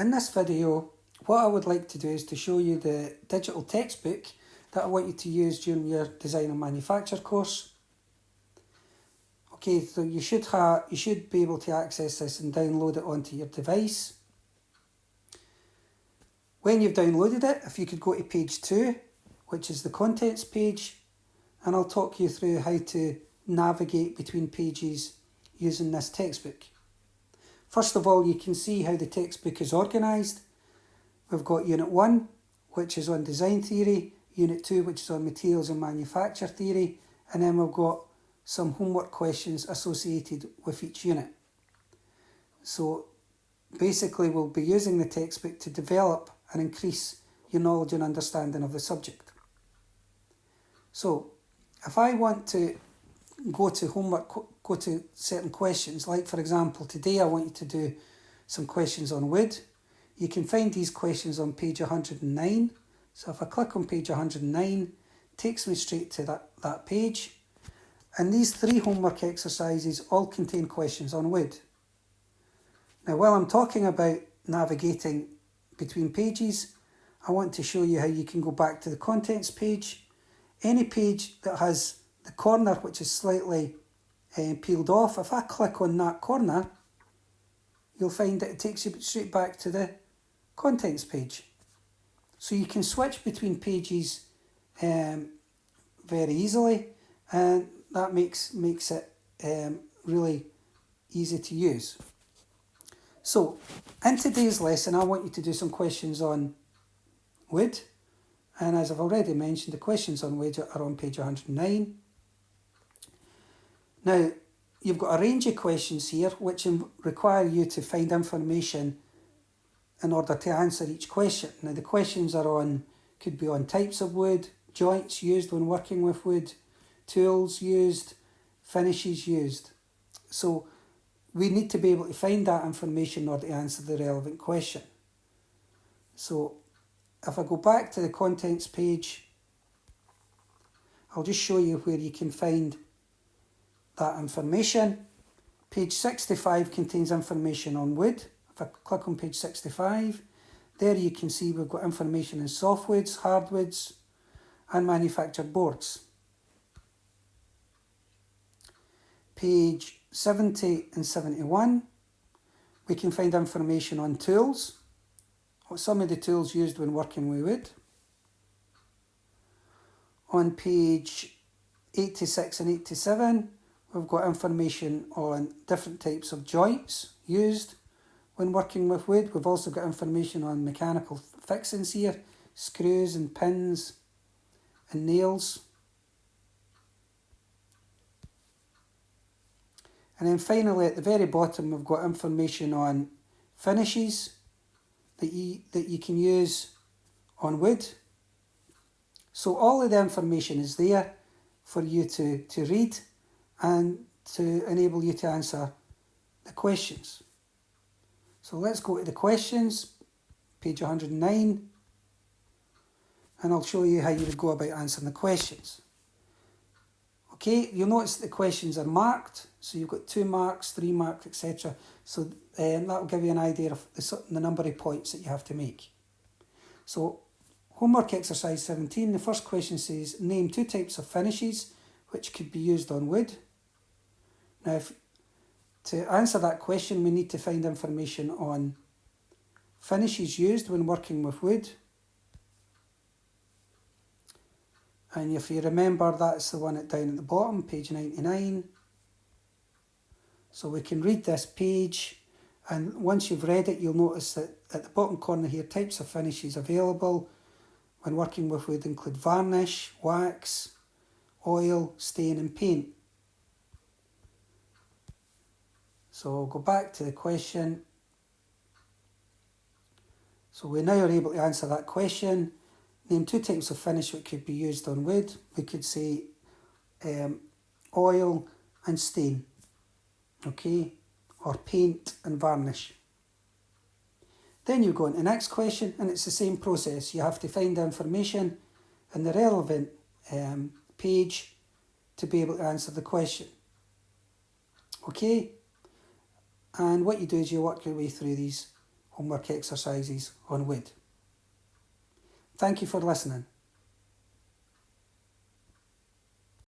In this video, what I would like to do is to show you the digital textbook that I want you to use during your design and manufacture course. Okay, so you should be able to access this and download it onto your device. When you've downloaded it, if you could go to page 2, which is the contents page, and I'll talk you through how to navigate between pages using this textbook. First of all, you can see how the textbook is organised. We've got Unit 1, which is on design theory, Unit 2, which is on materials and manufacture theory, and then we've got some homework questions associated with each unit. So basically we'll be using the textbook to develop and increase your knowledge and understanding of the subject. So if I want to go to certain questions, like for example today I want you to do some questions on wood. You can find these questions on page 109. So if I click on page 109, it takes me straight to that page. And these 3 homework exercises all contain questions on wood. Now while I'm talking about navigating between pages, I want to show you how you can go back to the contents page. Any page that has the corner which is slightly peeled off, if I click on that corner, you'll find that it takes you straight back to the contents page. So you can switch between pages very easily, and that makes it really easy to use. So in today's lesson, I want you to do some questions on wood. And as I've already mentioned, the questions on wood are on page 109. Now, you've got a range of questions here which require you to find information in order to answer each question. Now, the questions could be on types of wood, joints used when working with wood, tools used, finishes used. So we need to be able to find that information in order to answer the relevant question. So if I go back to the contents page, I'll just show you where you can find that information. Page 65 contains information on wood. If I click on page 65, there you can see we've got information in softwoods, hardwoods, and manufactured boards. Page 70 and 71, we can find information on tools, or some of the tools used when working with wood. On page 86 and 87, we've got information on different types of joints used when working with wood. We've also got information on mechanical fixings here, screws and pins and nails. And then finally at the very bottom we've got information on finishes that you can use on wood. So all of the information is there for you to read and to enable you to answer the questions. So let's go to the questions, page 109, and I'll show you how you would go about answering the questions. Okay, you'll notice that the questions are marked, so you've got 2 marks, 3 marks, etc. So that will give you an idea of the number of points that you have to make. So homework exercise 17, the first question says, name 2 types of finishes which could be used on wood. Now, to answer that question, we need to find information on finishes used when working with wood. And if you remember, that's the one down at the bottom, page 99. So we can read this page, and once you've read it, you'll notice that at the bottom corner here, types of finishes available when working with wood include varnish, wax, oil, stain and paint. So I'll go back to the question. So we now are able to answer that question. Name 2 types of finish which could be used on wood. We could say oil and stain, okay, or paint and varnish. Then you go on to the next question, and it's the same process. You have to find the information in the relevant page to be able to answer the question. Okay, and what you do is you work your way through these homework exercises on wood. Thank you for listening.